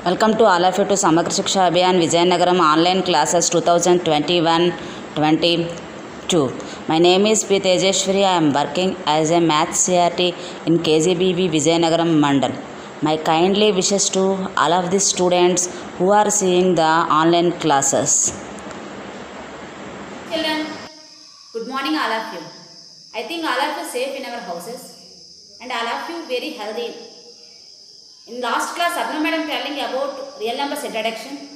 Welcome to all of you to Samagra Shiksha Abhiyan Vijayanagaram online classes 2021-22. My name is P. Tejeshwari. I am working as a math CRT in KGBV Vijayanagaram Mandal. My kindly wishes to all of the students who are seeing the online classes. Children, good morning all of you. I think all of you safe in our houses and all of you very healthy. In last class, Sapna madam telling about real numbers introduction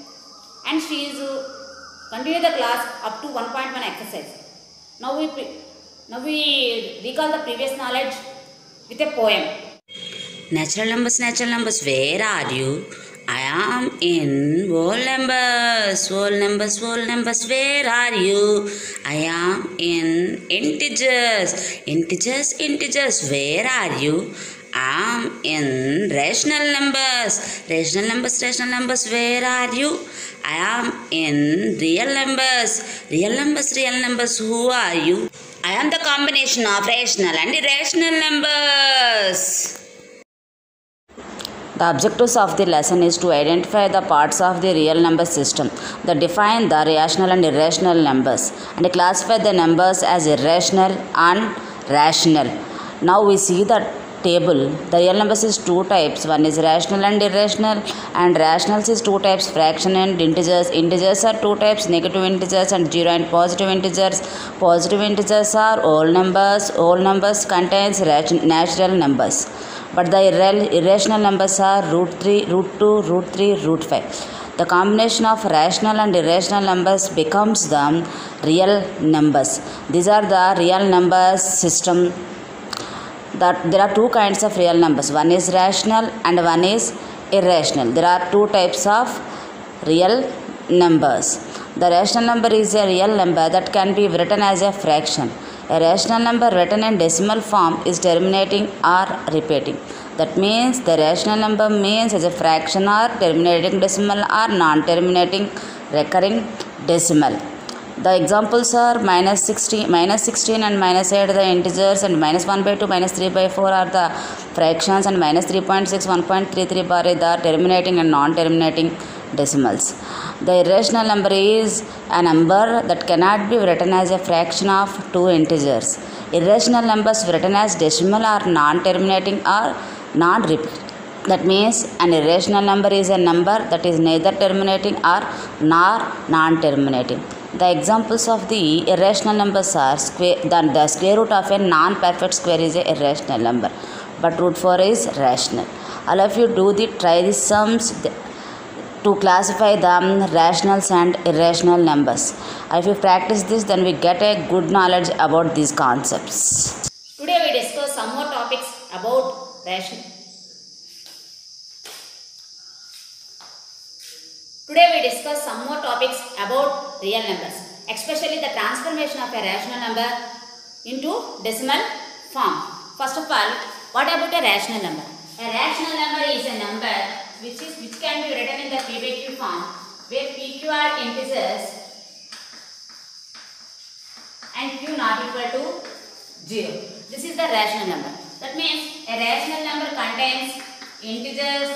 and she is continue the class up to 1.1 exercise. Now we recall the previous knowledge with a poem. Natural numbers, where are you? I am in whole numbers, where are you? I am in integers, where are you? I am in rational numbers, where are you? I am in real numbers, who are you? I am the combination of rational and irrational numbers. The objectives of the lesson is to identify the parts of the real number system that define the rational and irrational numbers and classify the numbers as irrational and rational. Now we see the table. The real numbers is two types. One is rational and irrational, and rationals is two types, fraction and integers. Integers are two types, negative integers and zero and positive integers. Positive integers are whole numbers. Whole numbers contains natural numbers. But the irrational numbers are root 3, root 2, root 3, root 5. The combination of rational and irrational numbers becomes the real numbers. These are the real numbers system. That there are two kinds of real numbers. One is rational and one is irrational. There are two types of real numbers. The rational number is a real number that can be written as a fraction. A rational number written in decimal form is terminating or repeating. That means the rational number means as a fraction or terminating decimal or non-terminating recurring decimal. The examples are minus 16 and minus 8 the integers, and minus 1 by 2, minus 3 by 4 are the fractions, and minus 3.6, 1.33 bar are the terminating and non-terminating decimals. The irrational number is a number that cannot be written as a fraction of two integers. Irrational numbers written as decimal are non-terminating or non-repeating. That means an irrational number is a number that is neither terminating or nor non-terminating. The examples of the irrational numbers are the square root of a non-perfect square is a irrational number, but root 4 is rational. All of you try the sums to classify the rationals and irrational numbers. If you practice this, then we get a good knowledge about these concepts. Today we discuss some more topics about rational. Today we discuss some more topics about real numbers, especially the transformation of a rational number into decimal form. First of all, what about a rational number? A rational number is a number which can be written in the P by Q form, where PQ are integers and Q not equal to 0. This is the rational number. That means a rational number contains integers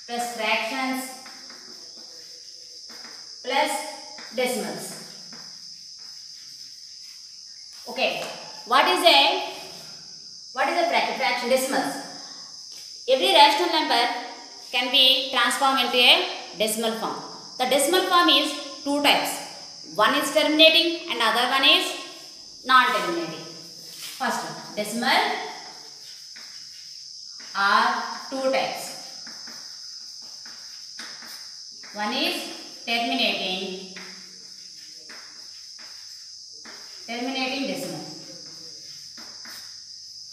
plus fractions plus decimals. Okay, what is a fraction? Decimals. Every rational number can be transformed into a decimal form. The decimal form is two types. One is terminating and other one is non-terminating. First one, decimal are two types. One is terminating decimal.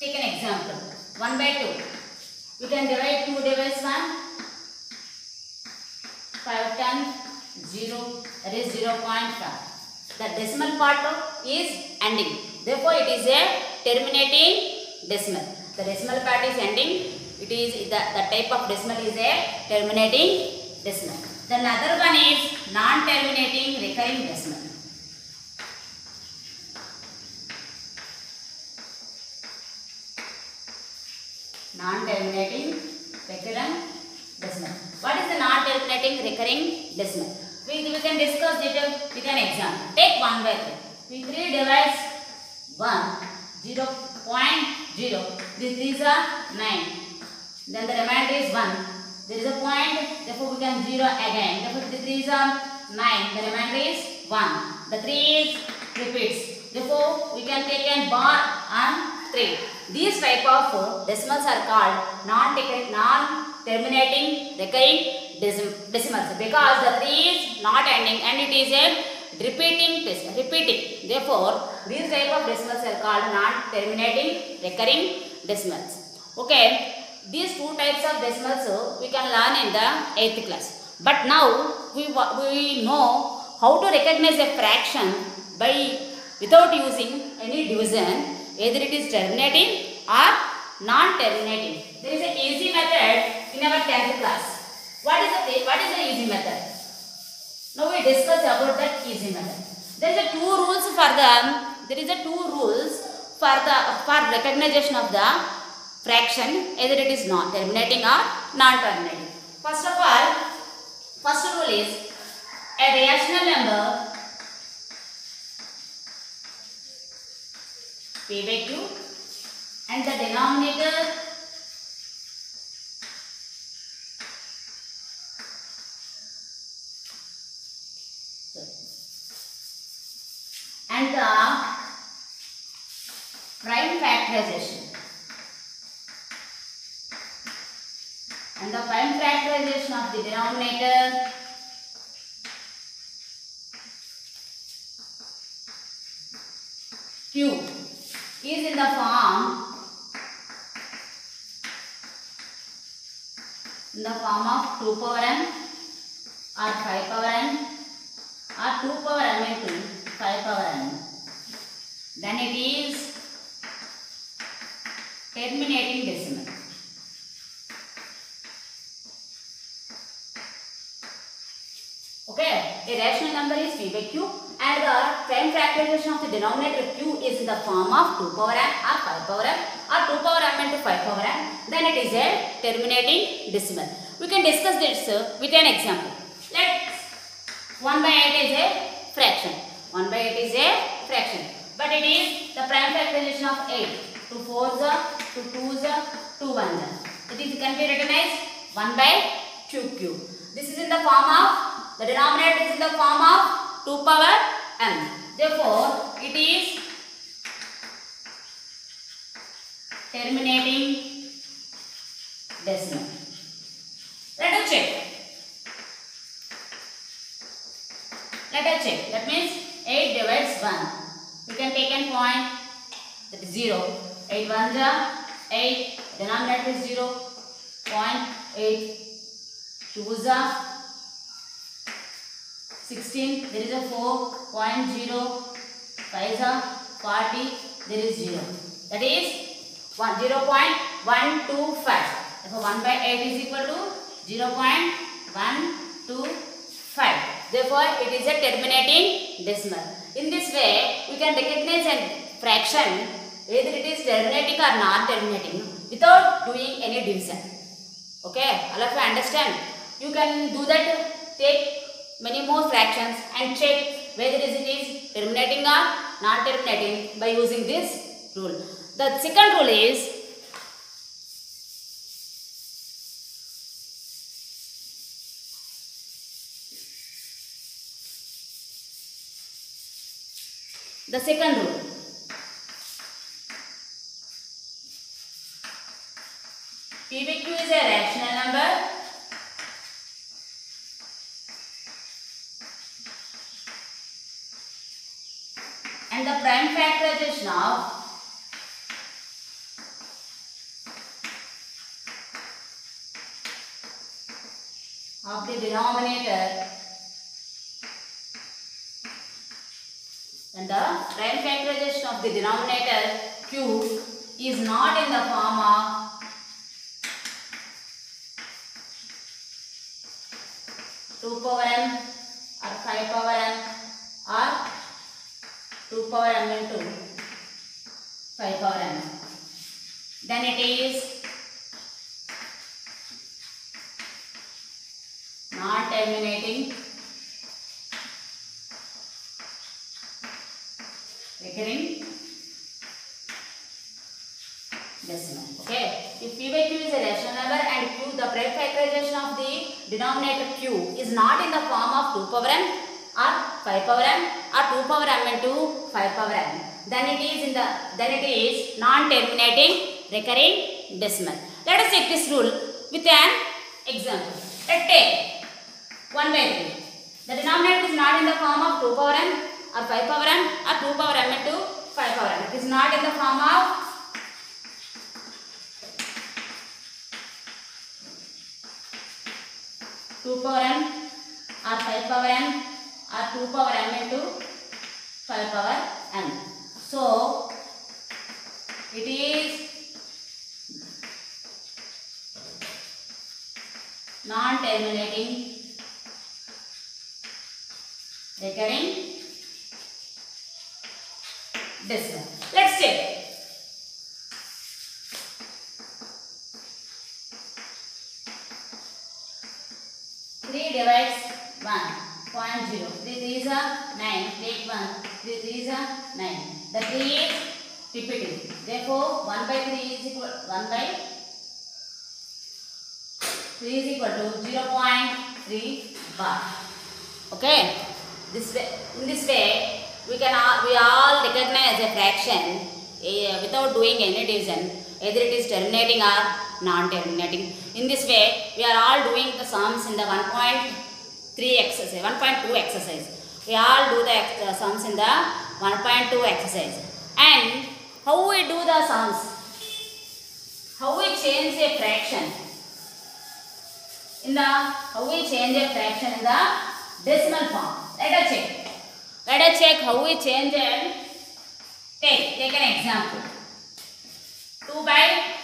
Take an example. 1 by 2. We can divide 2 divides 1. 5 times 0, that is 0.5. The decimal part is ending. Therefore, it is a terminating decimal. The decimal part is ending. It is the type of decimal is a terminating decimal. The other one is non-terminating recurring decimal. Non-terminating recurrent non-terminating recurring decimal. We can discuss it with an example. Take 1 by 3. We 3 divides 1, 0.0. This is a 9. Then the remainder is 1. There is a point, therefore we can 0 again. Therefore the 3 is a 9. The remainder is 1. The 3 is repeats. Therefore we can take a bar and 3. These type of decimals are called non-terminating recurring decimals because the 3 is not ending and it is a repeating. Therefore these type of decimals are called non-terminating recurring decimals. Okay, these two types of decimals we can learn in the 8th class. But now we know how to recognize a fraction without using any division, either it is terminating or non-terminating. There is an easy method in our 10th class. What is the easy method? Now we discuss about that easy method. There is a two rules for recognition of the fraction, either it is not terminating or non-terminating. First of all, first rule is a rational number P by Q and the denominator and the prime factorization. And the prime factorization of the denominator Q is in the form of 2 power n or 5 power n or 2 power m into 5 power n. Then it is terminating decimal. Okay, a rational number is P by Q and the prime factorization of the denominator Q is in the form of 2 power n or 5 power n or 2 power m into 5 power n. Then it is a terminating decimal. We can discuss this with an example. Let's 1 by 8 is a fraction. 1 by 8 is a fraction. But it is the prime factorization of 8. 2 4s, 2 2s, 2 1s. It is can be written as 1 by 2q. This is in the form of, the denominator is in the form of 2 power m. Therefore, it is terminating decimal. Let us check. That means 8 divides 1. We can take a point, that is 0. 8 1s are 8. Denominator is 0. 0.8. 2s are 16. There is a 4.0. 5s are 40. There is 0. That is 0.125. Therefore, 1 by 8 is equal to 0.125. Therefore, it is a terminating decimal. In this way, we can recognize a fraction, whether it is terminating or non-terminating, without doing any division. Okay, all of you understand? You can do that, take many more fractions and check whether it is terminating or non-terminating by using this rule. The second rule is P by Q is a rational number and the prime factorization of the denominator and the prime factorization of the denominator Q is not in the form of 2 power m or 5 power m or 2 power m into 5 power m. Then it is not non-terminating recurring decimal. Okay, if p by q is a rational number and q, the prime factorization of the denominator q is not in the form of 2 power m or 5 power m or 2 power m into 5 power m, then it is non-terminating recurring decimal. Let us check this rule with an example. Let's take 1 by 3. The denominator is not in the form of 2 power m or 5 power m or 2 power m into 5 power m. It is not in the form of 2 power m or 5 power m or 2 power m into 5 power m. So, it is non-terminating recurring decimal. Let's check. 3 divides 1.0. 3 3s are 9. Take 1. 3 3s are 9. The 3 is repeating. Therefore, 1 by 3 is equal 1 by 3 is equal to 0.3 bar. Okay. In this way, we all recognize a fraction without doing any division. Either it is terminating or non-terminating. In this way, we are all doing the sums in the 1.3 exercise, 1.2 exercise. We all do the sums in the 1.2 exercise. And how we do the sums? How we change a fraction? How we change a fraction in the decimal form? Let us check how we change it. Take an example. 2 by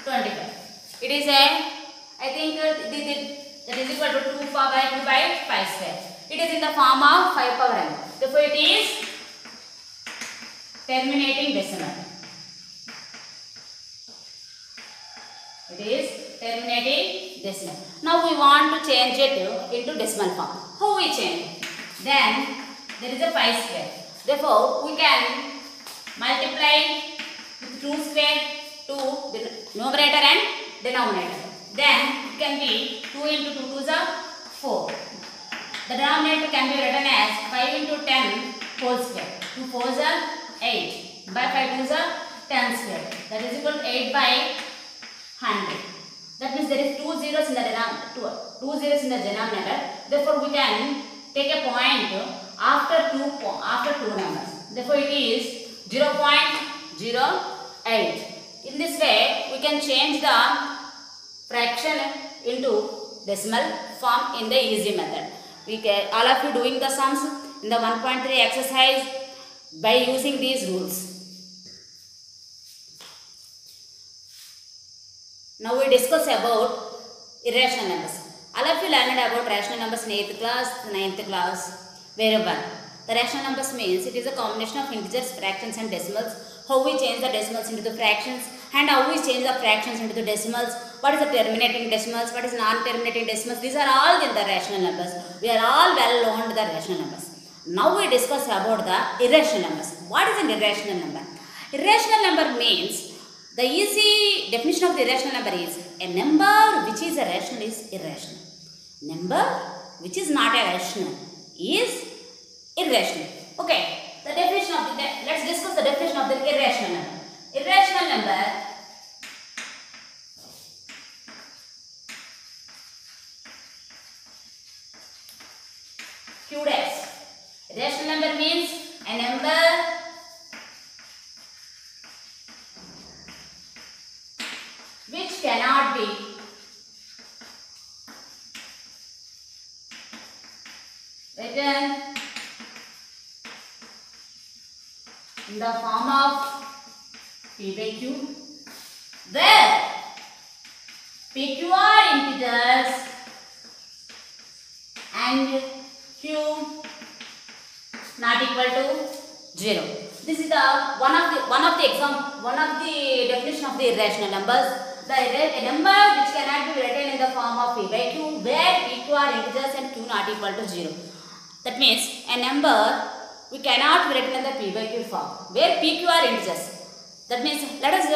25. It is I think that is equal to 2 by 2 by 5 square. It is in the form of 5 power m. Therefore, it is terminating decimal. It is terminating decimal. Now, we want to change it into decimal form. How we change? Then, there is a 5 square. Therefore, we can multiply with 2 square to the numerator and denominator. Then it can be 2 into 2 is 4. The denominator can be written as 5 into 10 whole square. 2 4s are 8. By 5 2s are 10 square. That is equal to 8 by 100. That means there is 2 zeros in the denominator. Therefore, we can take a point after two numbers. Therefore, it is 0.08. In this way, we can change the fraction into decimal form in the easy method. All of you doing the sums in the 1.3 exercise by using these rules. Now we discuss about irrational numbers. All of you learned about rational numbers in 8th class, 9th class, wherever. The rational numbers means it is a combination of integers, fractions and decimals. How we change the decimals into the fractions and how we change the fractions into the decimals. What is the terminating decimals? What is non-terminating decimals? These are all in the rational numbers. We are all well known to the rational numbers. Now we discuss about the irrational numbers. What is an irrational number? Irrational number means, the easy definition of the irrational number is a number which is a rational is irrational. Number which is not a rational is irrational. Okay. The definition of let's discuss the definition of the irrational number. Irrational number Q dash. Irrational number means a number which cannot be written in the form of P by Q, where PQ are integers and Q not equal to 0. This is the one of the definition of the irrational numbers. a number which cannot be written in the form of p by q, where p, q are integers and q not equal to 0. That means a number we cannot be written in the p by q form, where p, q are integers. That means let us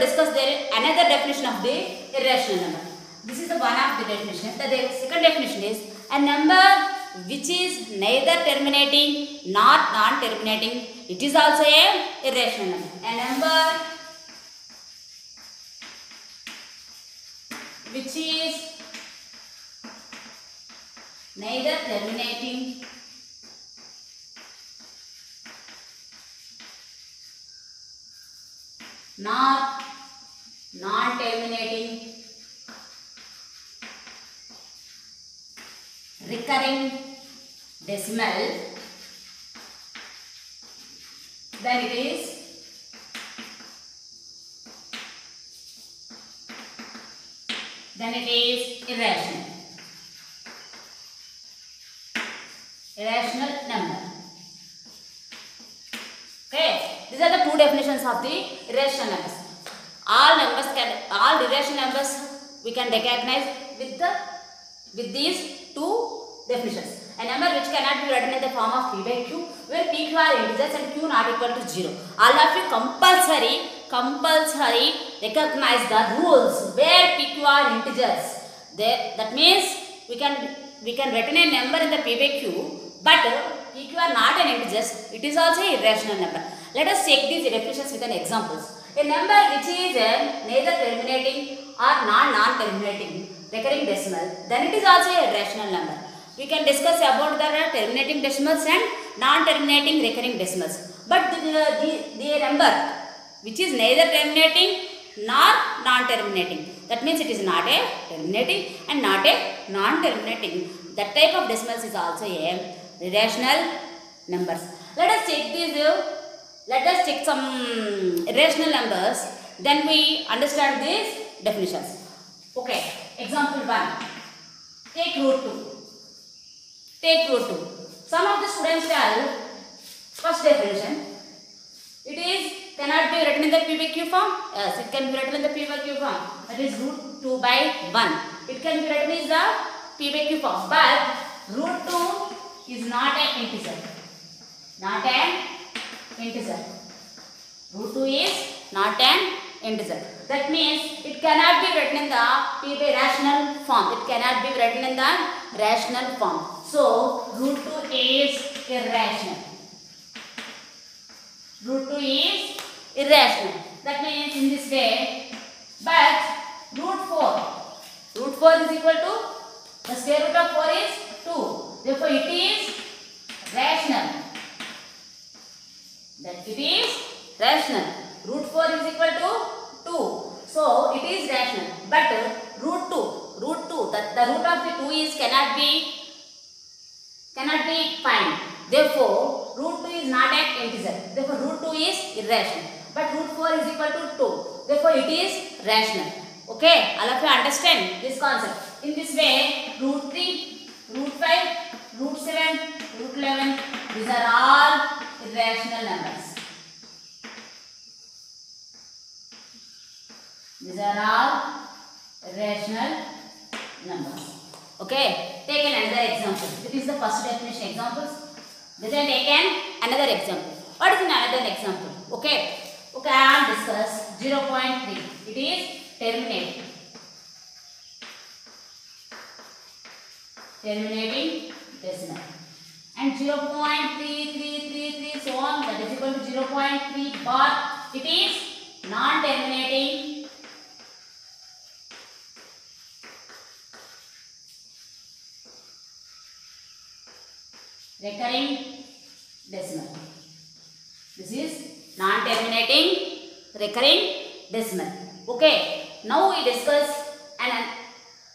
discuss there another definition of the irrational number. This is the one of the definition. The second definition is a number which is neither terminating nor non-terminating. It is also a irrational number. A number which is neither terminating nor non-terminating, recurring decimal, then it is irrational. Irrational number. Okay, these are the two definitions of the irrational numbers. All irrational numbers we can recognize with these two definitions. A number which cannot be written in the form of p by q, where p, q are integers and q not equal to 0. All of you compulsory recognize the rules where p, q are integers. That means we can written a number in the p by q, but p, q are not an integers. It is also a irrational number. Let us check these definitions with an examples. A number which is neither terminating or non-terminating recurring decimal, then it is also a rational number. We can discuss about the terminating decimals and non-terminating recurring decimals. But the number which is neither terminating nor non-terminating, that means it is not a terminating and not a non-terminating. That type of decimals is also a irrational numbers. Let us check some irrational numbers, then we understand these definitions. Okay, example 1. Take root 2. Some of the students tell first definition. It is cannot be written in the p by q form. Yes, it can be written in the p by q form. That is root 2 by 1. It can be written in the p by q form. But root 2 is not an integer. Root 2 is not an integer. That means it cannot be written in the p by rational form. It cannot be written in the rational form. So root 2 is irrational. That means in this way. But root 4 is equal to the square root of 4 is 2. Therefore it is rational. Root 4 is equal to 2. So it is rational. But root 2, the root of the 2 is cannot be find. Therefore root 2 is not an integer. Therefore root 2 is irrational. But root 4 is equal to 2. Therefore it is rational. Okay, all of you understand this concept. In this way, root 3, root 5, root 7, root 11, these are all irrational numbers. Okay, take another example. This is the first definition examples. Then take another example. What is another example? Okay, I will discuss 0.3. It is terminating decimal. And 0.3333 so on, that is equal to 0.3 bar. It is non-terminating recurring decimal. This is non-terminating recurring decimal. Okay, now we discuss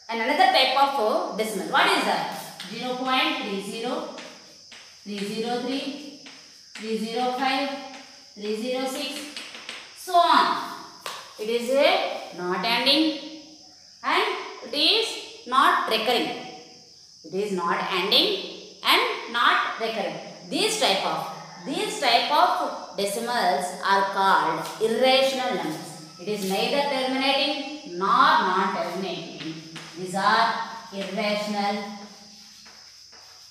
another type of decimal. What is that? 0.30, 303, 305, 306, so on. It is a not ending and it is not recurring. These type of decimals are called irrational numbers. It is neither terminating nor non-terminating. These are irrational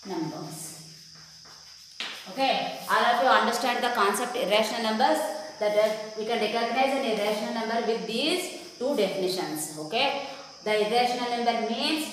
numbers. Okay, all of you understand the concept irrational numbers, that we can recognize an irrational number with these two definitions. Okay, the irrational number means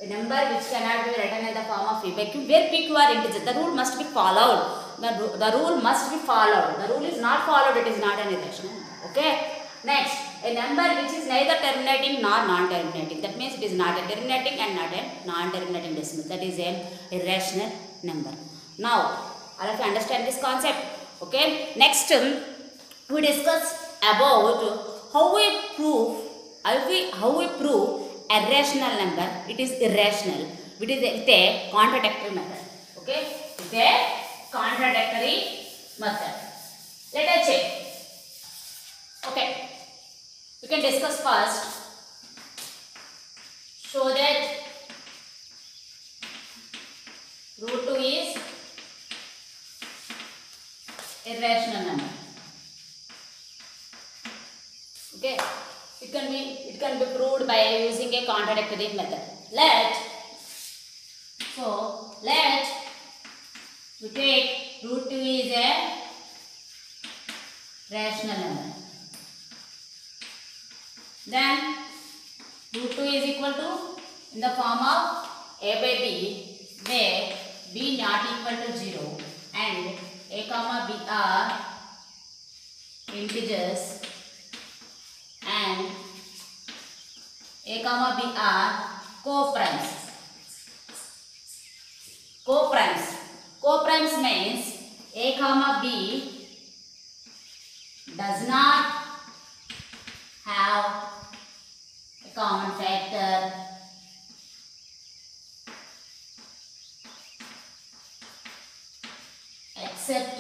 a number which cannot be written in the form of PQ, where PQ are integers. The rule must be followed. The rule must be followed. The rule is not followed, it is not an irrational number. Okay. Next, a number which is neither terminating nor non-terminating. That means it is not a terminating and not a non-terminating decimal. That is an irrational number. Now, all of you understand this concept. Okay. Next, we discuss about how we prove a rational number. It is irrational. It is with a contradictory method. Okay. With a contradictory method. Let us check. Okay. We can discuss first. Show that root 2 is irrational number. Okay. It can be proved by using a contradictory method. Let we take root 2 is a rational number. Then root 2 is equal to in the form of a by b, where b not equal to 0 and a comma b are integers and a comma b are co-primes. Co-primes means a comma b does not have a common factor except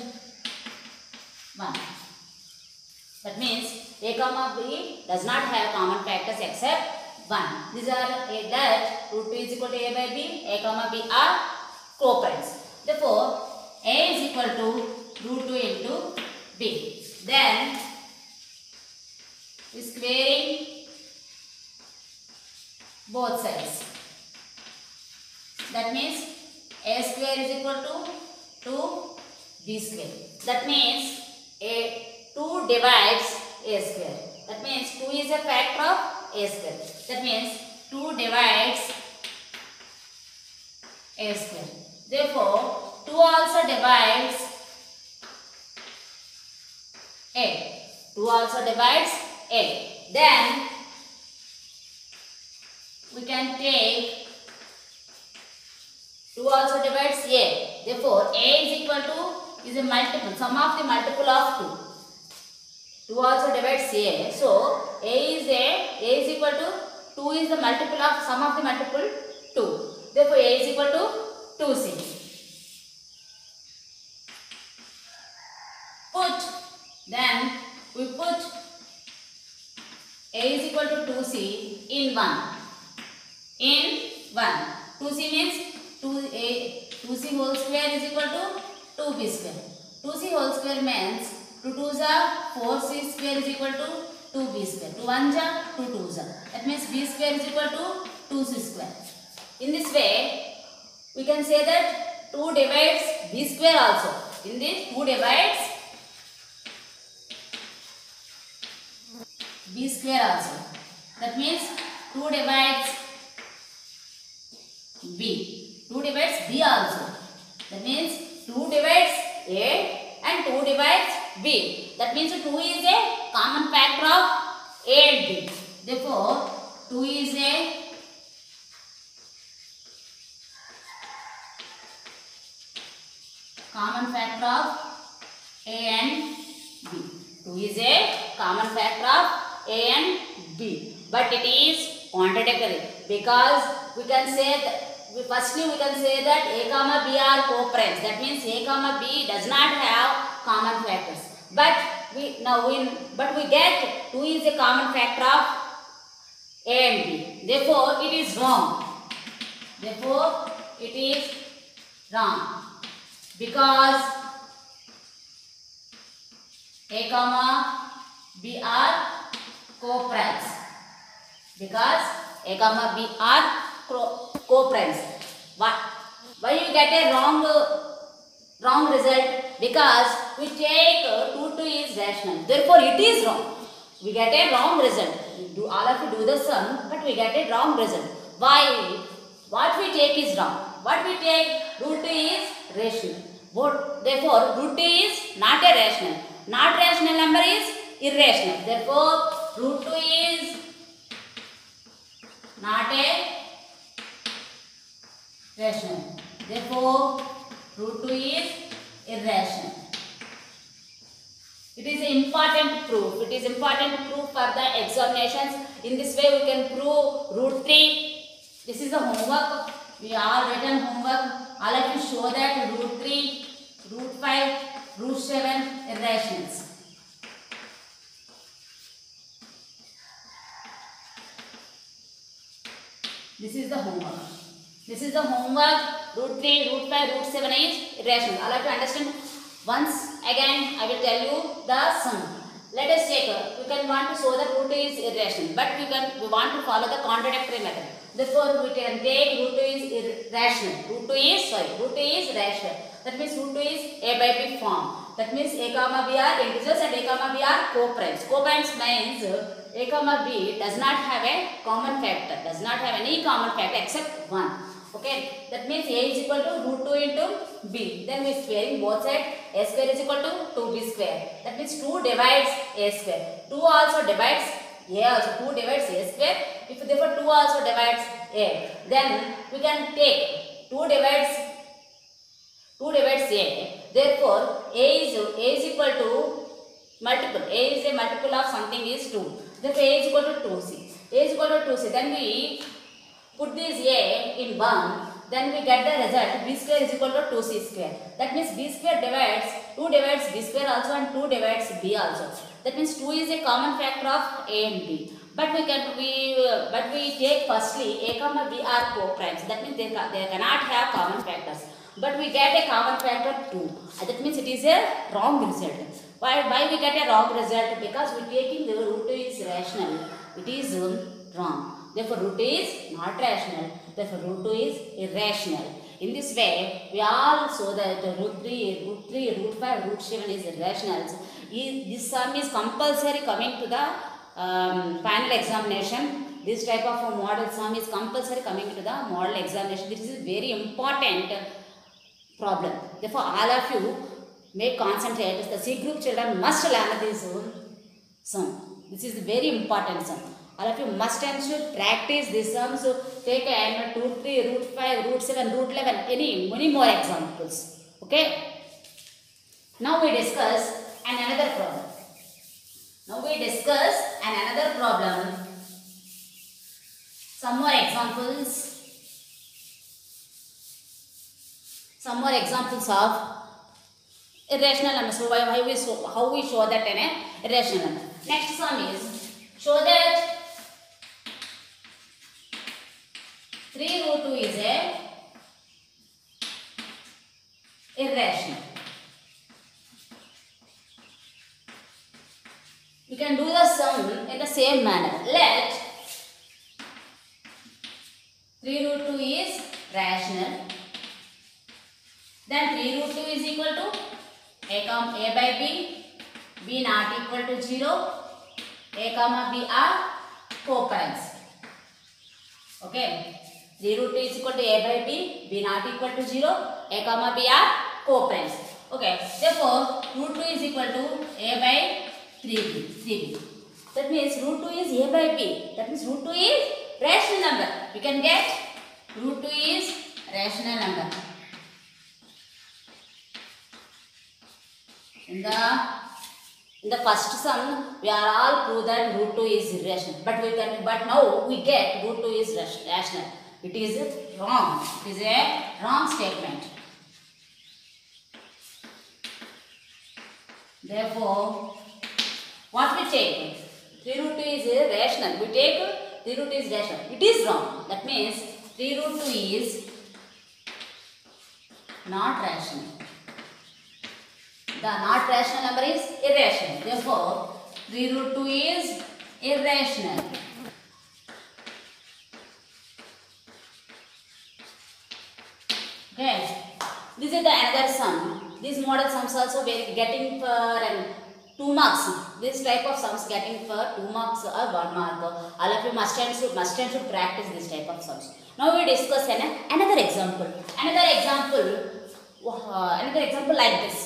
1. That means a comma b does not have common factors except 1. These are that root 2 is equal to a by b, a comma b are co-primes. Therefore, a is equal to root 2 into b. Then, squaring both sides. That means a square is equal to 2b square. That means 2 divides a square. That means 2 is a factor of a square. That means 2 divides a square. Therefore, 2 also divides a. 2 also divides a. Then we can take 2 also divides a. Therefore, a is equal to is a multiple, sum of the multiple of 2. 2 also divides a. So, a is equal to 2 is the multiple of sum of the multiple 2. Therefore, a is equal to 2c. Then we put a is equal to 2c in 1. 2c means 2c whole square is equal to 2b square. 2c whole square means 2 2s are 4c square is equal to 2b square. 2 1s are 2 2s are. That means b square is equal to 2c square. In this way, we can say that 2 divides b square also. In this, 2 divides b square also. That means 2 divides b. 2 divides b also. That means 2 divides a and 2 divides b. That means 2 is a common factor of a and b. Therefore, 2 is a common factor of a and b. 2 is a common factor of a and b. But it is contradictory because we can say that firstly we can say that a comma b are co-primes. That means a comma b does not have common factors. But we get 2 is a common factor of a and b. Therefore, it is wrong. Therefore, it is wrong because a comma B are co-primes because A comma B are co-primes. Why you get a wrong result? Because we take 2 is rational. Therefore, it is wrong. We get a wrong result. All of you do the sum, but we get a wrong result. Why? What we take is wrong. What we take? Root 2 is rational. Therefore, root 2 is not a rational. Not rational number is irrational. Therefore, root 2 is not a rational. Therefore, root 2 is irrational. It is an important proof. It is important proof for the examinations. In this way, we can prove root 3. This is the homework. We are written homework. All of you show that root 3, root 5, root 7 irrationals. This is the homework. This is the homework. Root 3, root 5, root 7 is irrational. All of you understand? Once again, I will tell you the sum. Let us take. We can want to show that root 2 is irrational, but we want to follow the contradictory method. Therefore, we can take root 2 is irrational. Root 2 is rational. That means root 2 is A by B form. That means A comma B are integers and A comma B are co-primes. Co-primes means A comma B does not have a common factor. Does not have any common factor except 1. Okay. That means A is equal to root 2 into B. Then we are squaring both sides. A square is equal to 2B square. That means 2 divides A square. 2 also divides A also. 2 divides A square. If therefore 2 also divides A, then we can take 2 divides A. Therefore, A is equal to multiple. A is a multiple of something is 2. Therefore, A is equal to 2C. A is equal to 2C. Then we put this A in 1. Then we get the result B square is equal to 2C square. That means B square divides 2 divides B square also and 2 divides B also. That means 2 is a common factor of A and B. But we take firstly A comma B are co-primes. That means they cannot have common factors. But we get a common factor 2. That means it is a wrong result. Why we get a wrong result? Because we taking the root 2 is rational. It is wrong. Therefore, root 2 is not rational. Therefore, root 2 is irrational. In this way, we all saw that root 3, root 5, root 7 is irrational. So, this sum is compulsory coming to the final examination. This type of model sum is compulsory coming to the model examination. This is very important problem. Therefore, all of you may concentrate. The C group children must learn this sum. This is very important sum. All of you must and should practice this sum. So, take root 3, root 5, root 7, root 11, many more examples. Okay. Now we discuss another problem. Some more examples of irrational numbers. So how we show that an irrational number. Next sum is show that 3 root 2 is a irrational. We can do the sum in the same manner. Let 3 root 2 is rational. Then 3 root 2 is equal to A by B, B not equal to 0, A comma B are co-primes. Okay. 3 root 2 is equal to A by B, B not equal to 0, A comma B are co-primes. Okay. Therefore, root 2 is equal to A by 3B. That means root 2 is A by B. That means root 2 is rational number. We can get root 2 is rational number. In the first sum, we are all prove that root 2 is irrational. But now we get root 2 is rational. It is wrong. It is a wrong statement. Therefore, what we take? 3 root 2 is rational. We take 3 root 2 is rational. It is wrong. That means 3 root 2 is not rational. The not rational number is irrational. Therefore, 3 root 2 is irrational. Okay. This is the another sum. These model sums also we getting for 2 marks. This type of sums getting for 2 marks or 1 mark. All of you must and should practice this type of sums. Now we discuss another example. Another example like this.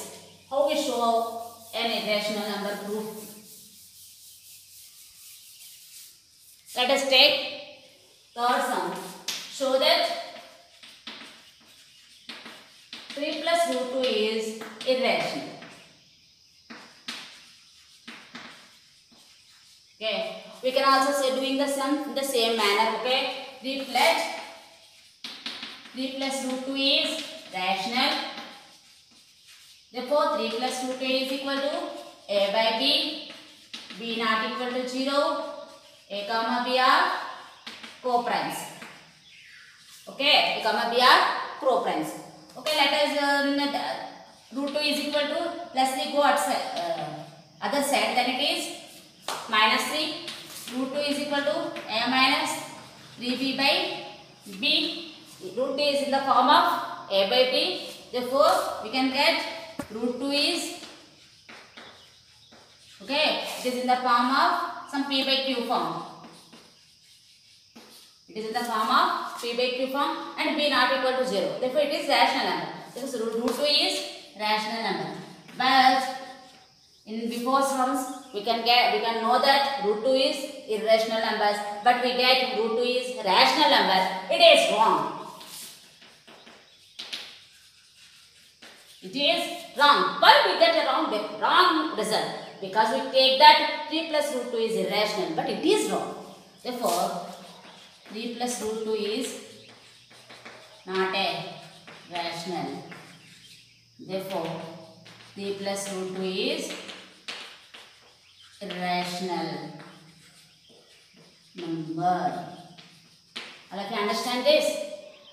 How we show an irrational number proof. Let us take third sum. Show that 3 plus root 2 is irrational. Okay. We can also say doing the sum in the same manner. Okay. 3 plus root 2 is rational. Therefore, 3 plus root 2 is equal to a by b. B not equal to 0. A comma b are co-primes. Okay. A comma b are co-primes. Okay. Let us root 2 is equal to plus 3 go outside other side. Then it is minus 3. Root 2 is equal to a minus 3b by b. Root 2 is in the form of a by b. Therefore, we can get root 2 is, okay, it is in the form of some p by q form. It is in the form of p by q form and b not equal to 0. Therefore, it is rational number. Because root 2 is rational number. But in before sums, we can know that root 2 is irrational numbers. But we get root 2 is rational number. It is wrong. It is wrong. Why we get a wrong result? Because we take that 3 plus root 2 is irrational, but it is wrong. Therefore, 3 plus root 2 is not a rational. Therefore, 3 plus root 2 is irrational number. All of you understand this?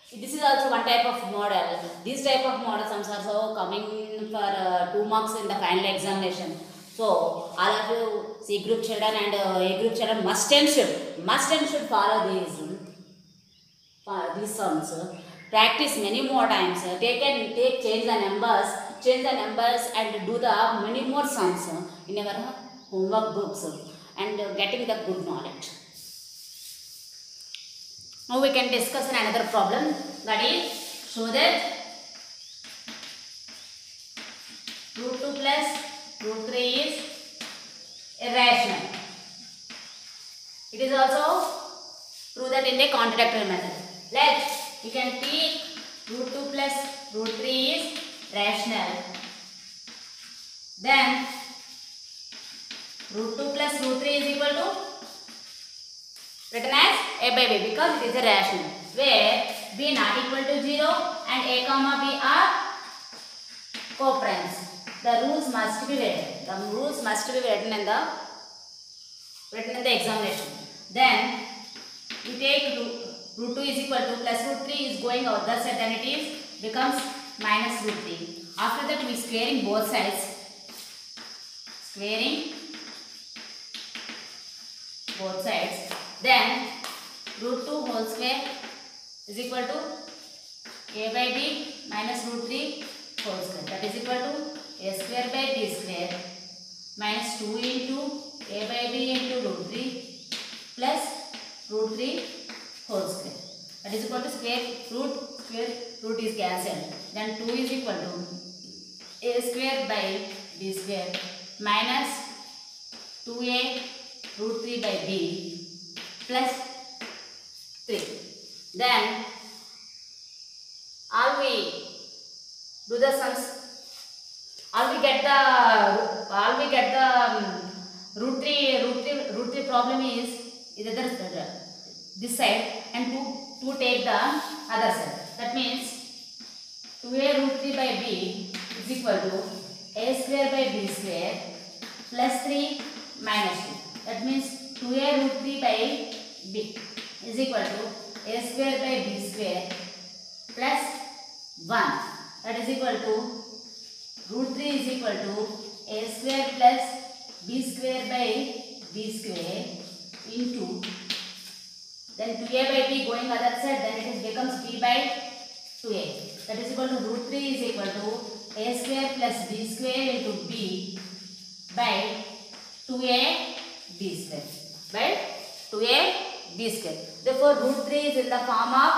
This is also one type of model. This type of model sums are also coming for 2 marks in the final examination. So, all of you C group children and A group children must and should follow these sums. Practice many more times. Change the numbers and do the many more sums in our homework books and getting the good knowledge. Now we can discuss another problem, that is show that root 2 plus root 3 is irrational. It is also prove that in a contradictory method. We can take root 2 plus root 3 is rational. Then root 2 plus root 3 is equal to written as a by b because it is a rational, where b not equal to 0 and a comma b are co-primes. The rules must be written. The rules must be written in the examination. Then we take root 2 is equal to plus root 3 is going out the side, then it becomes minus root 3. After that we squaring both sides. Then root 2 whole square is equal to a by b minus root 3 whole square. That is equal to a square by b square minus 2 into a by b into root 3 plus root 3 whole square. That is equal to square root is cancelled. Then 2 is equal to a square by b square minus 2a root 3 by b plus 3. Then all we do the sums. All we get the root 3 problem is either this side and 2 take the other side. That means 2a root 3 by b is equal to a square by b square plus 3 minus 2. That means 2a root 3 by b is equal to a square by b square plus 1. That is equal to root 3 is equal to a square plus b square by b square into then 2a by b going other side, then it becomes b by 2a. That is equal to root 3 is equal to a square plus b square into b by 2a b square by 2a b square. Therefore, root 3 is in the form of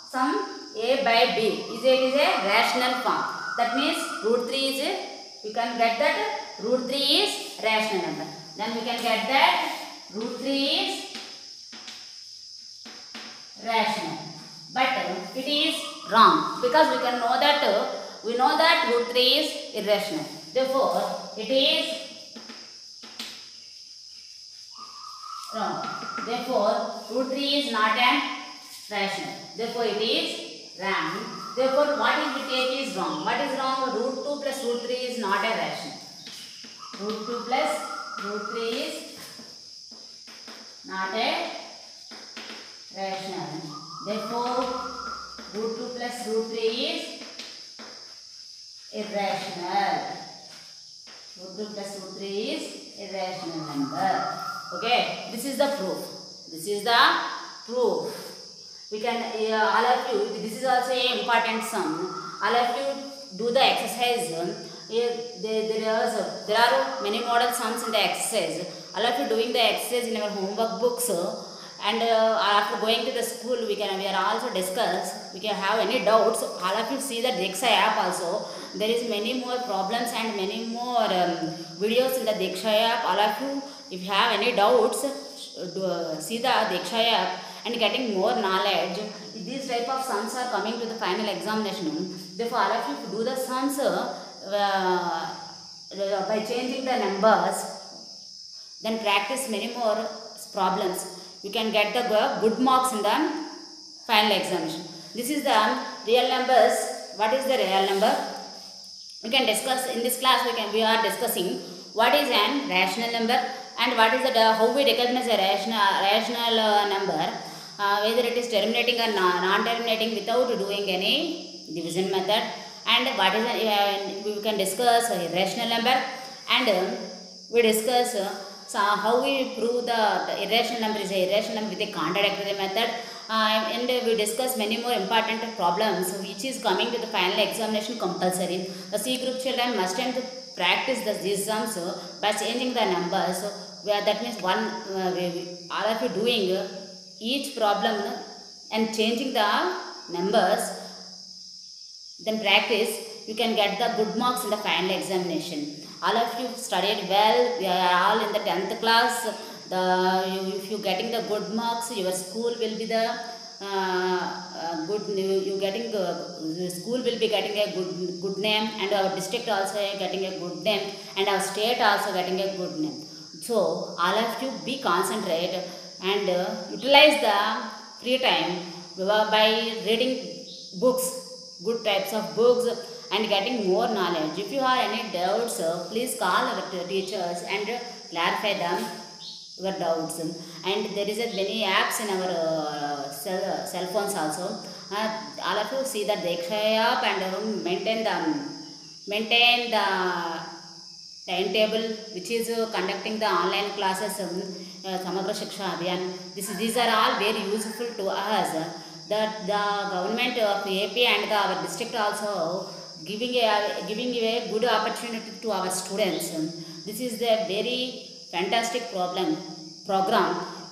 some a by b. It is a rational form. That means root 3 is a, we can get that root 3 is rational number. Then we can get that root 3 is rational. But it is wrong because we can know that root 3 is irrational. Therefore, it is wrong. Therefore, root 3 is not an rational. Therefore, it is wrong. Therefore, what is we take is wrong. What is wrong? Root 2 plus root 3 is not a rational. Root 2 plus root 3 is not a rational. Therefore, root 2 plus root 3 is irrational. Root 2 plus root 3 is irrational number. Okay, this is the proof. This is the proof. We can, all of you, this is also an important sum. All of you do the exercise. There are many model sums in the exercise. All of you doing the exercise in our homework books. And after going to the school, we are also discuss. We can have any doubts. All of you see the Diksha app also. There is many more problems and many more videos in the Diksha app. All of you, if you have any doubts, see the Diksha app and getting more knowledge. These type of sums are coming to the final examination. Therefore, all of you do the sums by changing the numbers. Then practice many more problems. You can get the good marks in the final examination. This is the real numbers. What is the real number? We can discuss in this class. We are discussing what is an rational number and what is how we recognize a rational number. Whether it is terminating or non-terminating without doing any division method, and what is we can discuss a rational number, and we discuss how we prove the irrational number is a irrational number with a contradictory method, and we discuss many more important problems which is coming to the final examination compulsory. The C group children must practice these sums by changing the numbers. That means all of you doing each problem and changing the numbers, then practice, you can get the good marks in the final examination. All of you studied well. We are all in the 10th class. If you getting the good marks, your school will be the school will be getting a good name, and our district also getting a good name, and our state also getting a good name. So all of you be concentrate and utilize the free time by reading books, good types of books, and getting more knowledge. If you have any doubts, please call our teachers and clarify them your doubts. And there is many apps in our cell phones also. All of you see the Diksha app and maintain the timetable which is conducting the online classes, Samagra Shiksha Abhiyan. These are all very useful to us. The government of AP and our district also giving a good opportunity to our students. This is a very fantastic program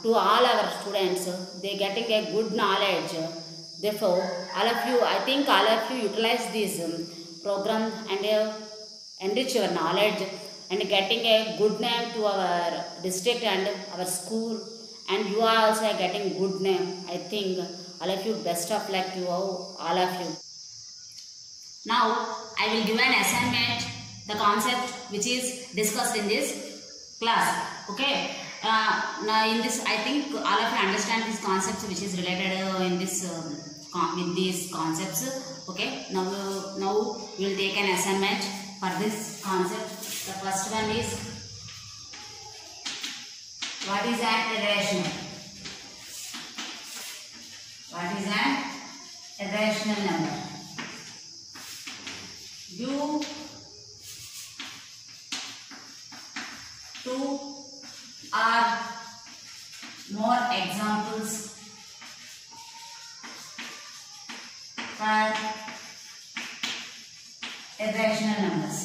to all our students. They getting a good knowledge. Therefore, I think all of you utilize this program and enrich your knowledge and getting a good name to our district and our school, and you are also getting good name. I think all of you, best of luck to all of you. Now I will give an assignment, the concept which is discussed in this class. Okay. Now in this, I think all of you understand these concepts which is related in this with these concepts. Okay. Now we will take an assignment for this concept. The first one is, what is an irrational? What is an irrational number? Due to for irrational numbers.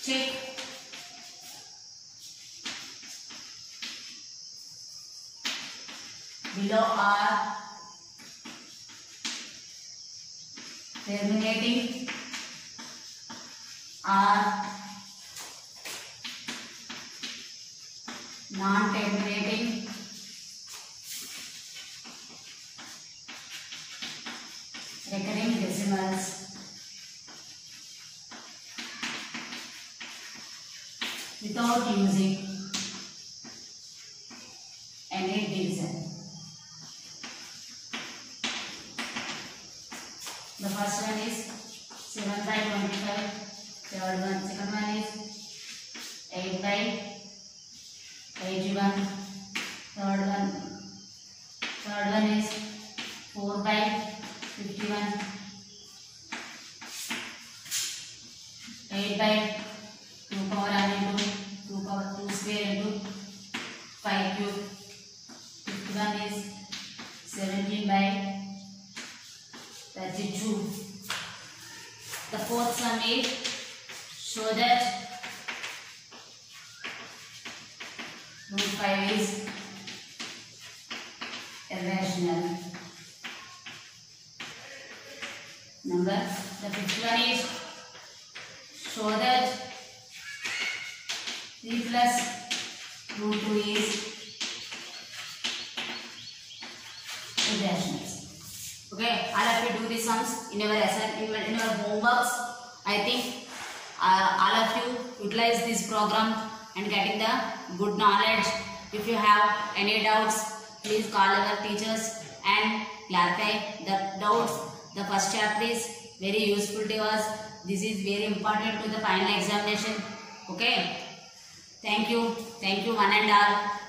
Check. Below are terminating or non-terminating recurring decimals without using any division. The first one is 7 by 25. Second one is 8 by 81. Third one is 4 by 51. 8 by 2 power n into 2 power 2 square into 5 cube. 51 is 17 by 32. The fourth sum is show that root 5 is irrational number. The fifth one is show that 3 plus root 2 is irrational. Okay, all of you do these sums in your in your homeworks. I think all of you utilize this program and getting the good knowledge. If you have any doubts, please call our teachers and clarify the doubts. The first chapter is very useful to us. This is very important to the final examination. Okay, thank you one and all.